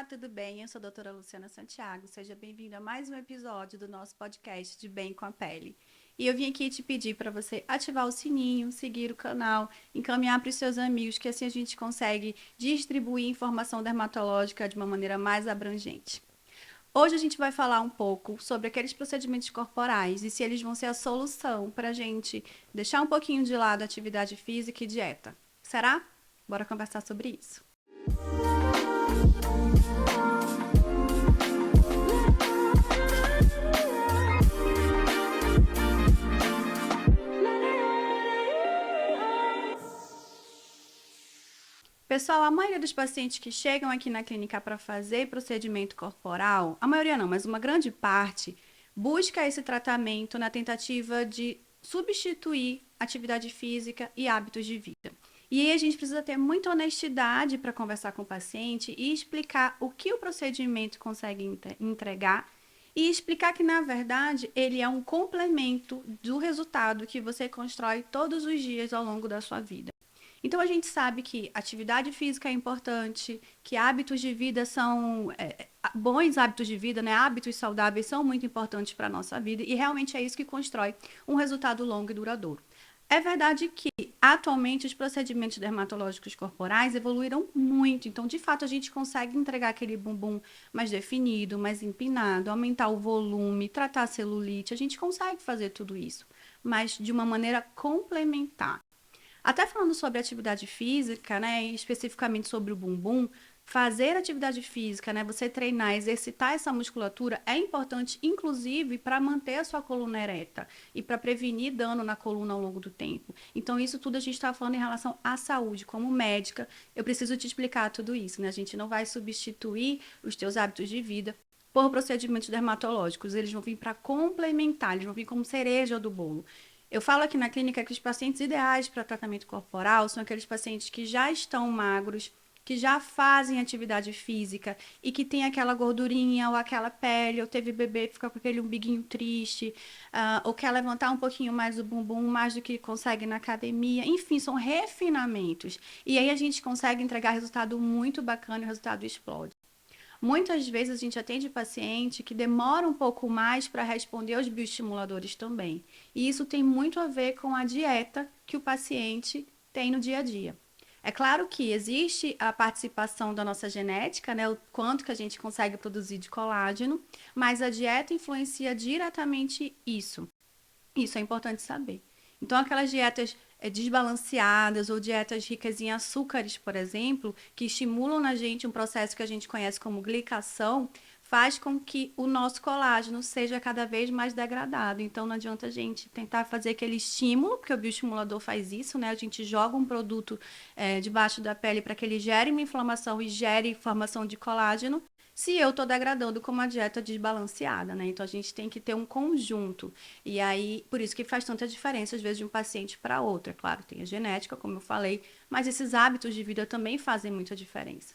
Olá, tudo bem? Eu sou a doutora Luciana Santiago. Seja bem-vindo a mais um episódio do nosso podcast de Bem com a Pele. E eu vim aqui te pedir para você ativar o sininho, seguir o canal, encaminhar para os seus amigos, que assim a gente consegue distribuir informação dermatológica de uma maneira mais abrangente. Hoje a gente vai falar um pouco sobre aqueles procedimentos corporais e se eles vão ser a solução para a gente deixar um pouquinho de lado a atividade física e dieta. Será? Bora conversar sobre isso. Pessoal, a maioria dos pacientes que chegam aqui na clínica para fazer procedimento corporal, a maioria não, mas uma grande parte, busca esse tratamento na tentativa de substituir atividade física e hábitos de vida. E aí a gente precisa ter muita honestidade para conversar com o paciente e explicar o que o procedimento consegue entregar e explicar que, na verdade, ele é um complemento do resultado que você constrói todos os dias ao longo da sua vida. Então, a gente sabe que atividade física é importante, que hábitos de vida são bons hábitos de vida, né? Hábitos saudáveis são muito importantes para a nossa vida e realmente é isso que constrói um resultado longo e duradouro. É verdade que, atualmente, os procedimentos dermatológicos corporais evoluíram muito. Então, de fato, a gente consegue entregar aquele bumbum mais definido, mais empinado, aumentar o volume, tratar a celulite. A gente consegue fazer tudo isso, mas de uma maneira complementar. Até falando sobre atividade física, né, e especificamente sobre o bumbum, fazer atividade física, né, você treinar, exercitar essa musculatura é importante, inclusive, para manter a sua coluna ereta e para prevenir dano na coluna ao longo do tempo. Então, isso tudo a gente está falando em relação à saúde. Como médica, eu preciso te explicar tudo isso, né? A gente não vai substituir os teus hábitos de vida por procedimentos dermatológicos. Eles vão vir para complementar, eles vão vir como cereja do bolo. Eu falo aqui na clínica que os pacientes ideais para tratamento corporal são aqueles pacientes que já estão magros, que já fazem atividade física e que tem aquela gordurinha ou aquela pele, ou teve bebê que fica com aquele umbiguinho triste, ou quer levantar um pouquinho mais o bumbum, mais do que consegue na academia. Enfim, são refinamentos. E aí a gente consegue entregar resultado muito bacana e o resultado explode. Muitas vezes a gente atende paciente que demora um pouco mais para responder aos bioestimuladores também. E isso tem muito a ver com a dieta que o paciente tem no dia a dia. É claro que existe a participação da nossa genética, né, o quanto que a gente consegue produzir de colágeno, mas a dieta influencia diretamente isso. Isso é importante saber. Então, aquelas dietas desbalanceadas ou dietas ricas em açúcares, por exemplo, que estimulam na gente um processo que a gente conhece como glicação, faz com que o nosso colágeno seja cada vez mais degradado. Então, não adianta a gente tentar fazer aquele estímulo, porque o bioestimulador faz isso, né? A gente joga um produto debaixo da pele para que ele gere uma inflamação e gere formação de colágeno, se eu estou degradando com uma dieta desbalanceada, né? Então, a gente tem que ter um conjunto. E aí, por isso que faz tanta diferença, às vezes, de um paciente para outro. É claro, tem a genética, como eu falei, mas esses hábitos de vida também fazem muita diferença.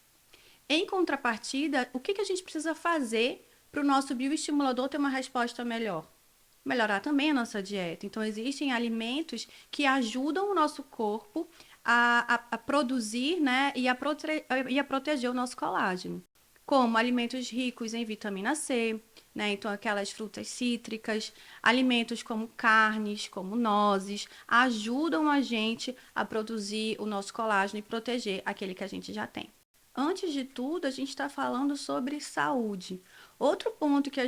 Em contrapartida, o que a gente precisa fazer para o nosso bioestimulador ter uma resposta melhor? Melhorar também a nossa dieta. Então, existem alimentos que ajudam o nosso corpo a produzir, né, e a proteger o nosso colágeno, como alimentos ricos em vitamina C, né? Então, aquelas frutas cítricas, alimentos como carnes, como nozes, ajudam a gente a produzir o nosso colágeno e proteger aquele que a gente já tem. Antes de tudo, a gente está falando sobre saúde. Outro ponto que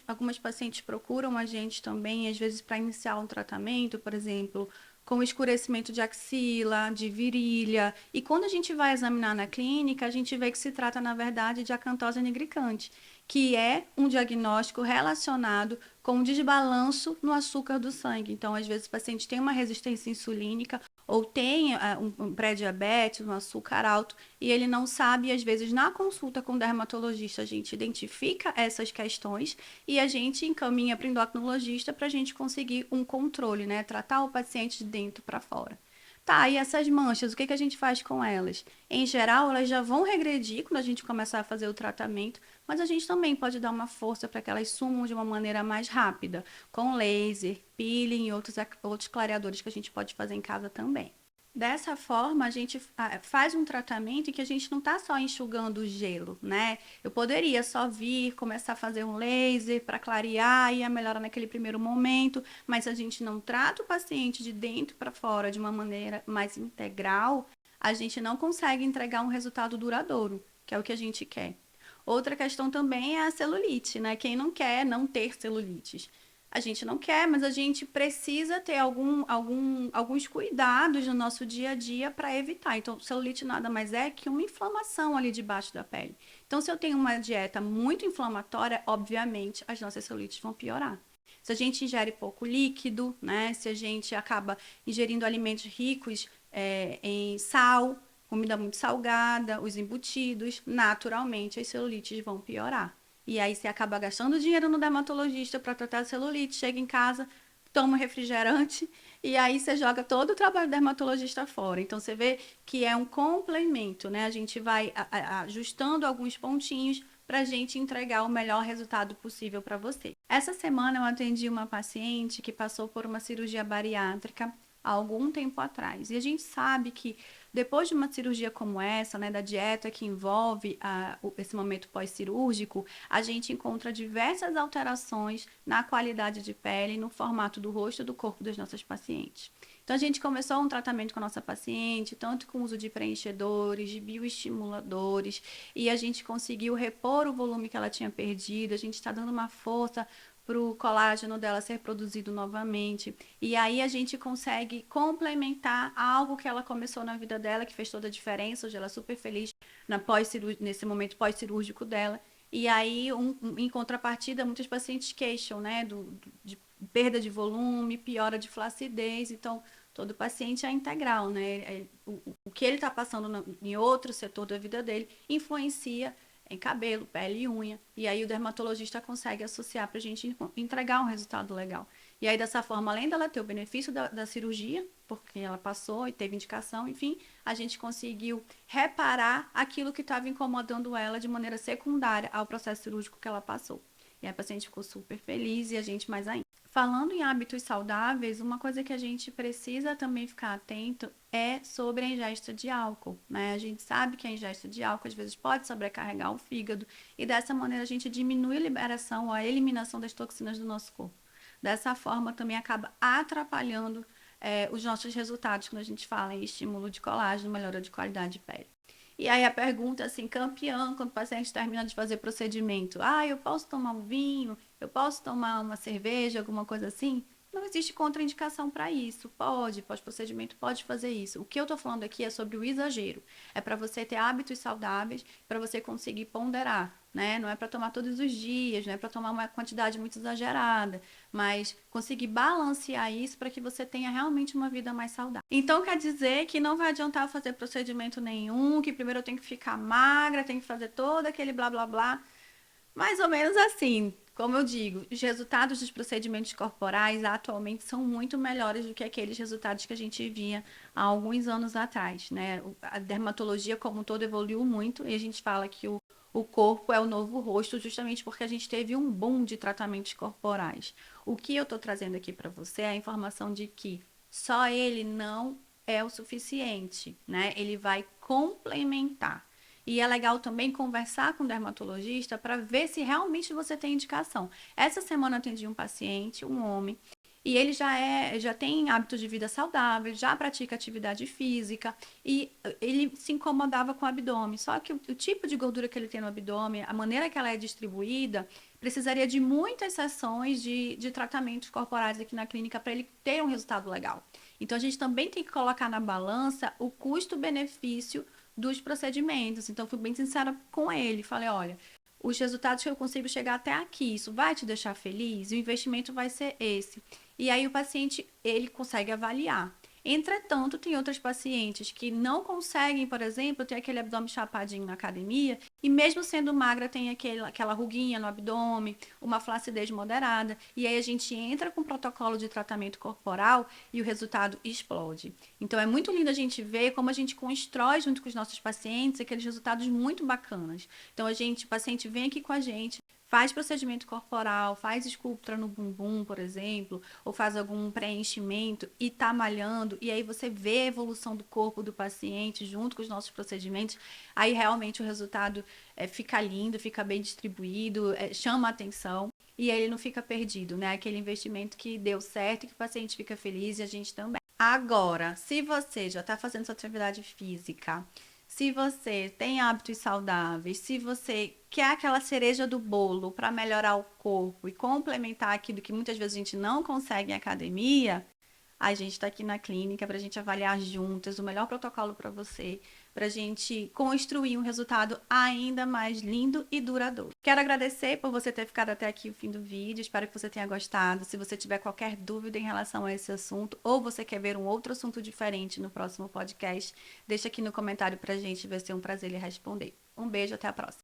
algumas pacientes procuram a gente também, às vezes para iniciar um tratamento, por exemplo, com escurecimento de axila, de virilha. E quando a gente vai examinar na clínica, a gente vê que se trata, na verdade, de acantose nigricante, que é um diagnóstico relacionado com um desbalanço no açúcar do sangue. Então, às vezes, o paciente tem uma resistência insulínica ou tem um pré-diabetes, um açúcar alto, e ele não sabe, e às vezes na consulta com o dermatologista a gente identifica essas questões e a gente encaminha para o endocrinologista para a gente conseguir um controle, né? Tratar o paciente de dentro para fora. Tá, e essas manchas, o que a gente faz com elas? Em geral, elas já vão regredir quando a gente começar a fazer o tratamento, mas a gente também pode dar uma força para que elas sumam de uma maneira mais rápida, com laser, peeling e outros clareadores que a gente pode fazer em casa também. Dessa forma, a gente faz um tratamento em que a gente não está só enxugando o gelo, né? Eu poderia só vir, começar a fazer um laser para clarear e a melhora naquele primeiro momento, mas a gente não trata o paciente de dentro para fora de uma maneira mais integral, a gente não consegue entregar um resultado duradouro, que é o que a gente quer. Outra questão também é a celulite, né? Quem não quer não ter celulites? A gente não quer, mas a gente precisa ter alguns cuidados no nosso dia a dia para evitar. Então, celulite nada mais é que uma inflamação ali debaixo da pele. Então, se eu tenho uma dieta muito inflamatória, obviamente as nossas celulites vão piorar. Se a gente ingere pouco líquido, né? Se a gente acaba ingerindo alimentos ricos em sal, comida muito salgada, os embutidos, naturalmente as celulites vão piorar. E aí você acaba gastando dinheiro no dermatologista para tratar a celulite, chega em casa, toma refrigerante e aí você joga todo o trabalho do dermatologista fora. Então você vê que é um complemento, né? A gente vai ajustando alguns pontinhos para a gente entregar o melhor resultado possível para você. Essa semana eu atendi uma paciente que passou por uma cirurgia bariátrica há algum tempo atrás. E a gente sabe que depois de uma cirurgia como essa, né, da dieta que envolve esse momento pós-cirúrgico, a gente encontra diversas alterações na qualidade de pele, no formato do rosto e do corpo das nossas pacientes. Então, a gente começou um tratamento com a nossa paciente, tanto com o uso de preenchedores, de bioestimuladores, e a gente conseguiu repor o volume que ela tinha perdido, a gente está dando uma força para o colágeno dela ser produzido novamente. E aí a gente consegue complementar algo que ela começou na vida dela, que fez toda a diferença. Hoje ela é super feliz nesse momento pós-cirúrgico dela. E aí, em contrapartida, muitos pacientes queixam, né, de perda de volume, piora de flacidez. Então, todo paciente é integral, né? O que ele está passando em outro setor da vida dele influencia em cabelo, pele e unha. E aí o dermatologista consegue associar para a gente entregar um resultado legal. E aí, dessa forma, além dela ter o benefício da cirurgia, porque ela passou e teve indicação, enfim, a gente conseguiu reparar aquilo que estava incomodando ela de maneira secundária ao processo cirúrgico que ela passou. E a paciente ficou super feliz e a gente mais ainda. Falando em hábitos saudáveis, uma coisa que a gente precisa também ficar atento é sobre a ingesta de álcool, né? A gente sabe que a ingesta de álcool às vezes pode sobrecarregar o fígado e dessa maneira a gente diminui a liberação ou a eliminação das toxinas do nosso corpo. Dessa forma também acaba atrapalhando os nossos resultados quando a gente fala em estímulo de colágeno, melhora de qualidade de pele. E aí a pergunta, assim, campeã, quando o paciente termina de fazer procedimento, eu posso tomar um vinho, eu posso tomar uma cerveja, alguma coisa assim? Não existe contraindicação para isso. Pode, pós-procedimento pode fazer isso. O que eu estou falando aqui é sobre o exagero. É para você ter hábitos saudáveis, para você conseguir ponderar, né? Não é para tomar todos os dias, não é para tomar uma quantidade muito exagerada, mas conseguir balancear isso para que você tenha realmente uma vida mais saudável. Então quer dizer que não vai adiantar fazer procedimento nenhum, que primeiro eu tenho que ficar magra, tenho que fazer todo aquele blá blá blá. Mais ou menos assim, como eu digo, os resultados dos procedimentos corporais atualmente são muito melhores do que aqueles resultados que a gente via há alguns anos atrás, né? A dermatologia como um todo evoluiu muito e a gente fala que o corpo é o novo rosto justamente porque a gente teve um boom de tratamentos corporais. O que eu estou trazendo aqui para você é a informação de que só ele não é o suficiente, né? Ele vai complementar. E é legal também conversar com o dermatologista para ver se realmente você tem indicação. Essa semana eu atendi um paciente, um homem, e ele já tem hábitos de vida saudável, já pratica atividade física e ele se incomodava com o abdômen. Só que o tipo de gordura que ele tem no abdômen, a maneira que ela é distribuída, precisaria de muitas sessões de tratamentos corporais aqui na clínica para ele ter um resultado legal. Então a gente também tem que colocar na balança o custo-benefício dos procedimentos. Então, fui bem sincera com ele. Falei, olha, os resultados que eu consigo chegar até aqui, isso vai te deixar feliz? O investimento vai ser esse. E aí o paciente, ele consegue avaliar. Entretanto, tem outras pacientes que não conseguem, por exemplo, ter aquele abdômen chapadinho na academia e mesmo sendo magra tem aquela ruguinha no abdômen, uma flacidez moderada. E aí a gente entra com um protocolo de tratamento corporal e o resultado explode. Então é muito lindo a gente ver como a gente constrói junto com os nossos pacientes aqueles resultados muito bacanas. Então o paciente vem aqui com a gente, faz procedimento corporal, faz escultura no bumbum, por exemplo, ou faz algum preenchimento e tá malhando, e aí você vê a evolução do corpo do paciente junto com os nossos procedimentos, aí realmente o resultado fica lindo, fica bem distribuído, chama a atenção. E ele não fica perdido, né? Aquele investimento que deu certo, que o paciente fica feliz e a gente também. Agora, se você já está fazendo sua atividade física, se você tem hábitos saudáveis, se você quer aquela cereja do bolo para melhorar o corpo e complementar aquilo que muitas vezes a gente não consegue em academia, a gente está aqui na clínica para a gente avaliar juntas o melhor protocolo para você, para a gente construir um resultado ainda mais lindo e duradouro. Quero agradecer por você ter ficado até aqui o fim do vídeo, espero que você tenha gostado. Se você tiver qualquer dúvida em relação a esse assunto, ou você quer ver um outro assunto diferente no próximo podcast, deixa aqui no comentário para a gente, vai ser um prazer lhe responder. Um beijo, até a próxima.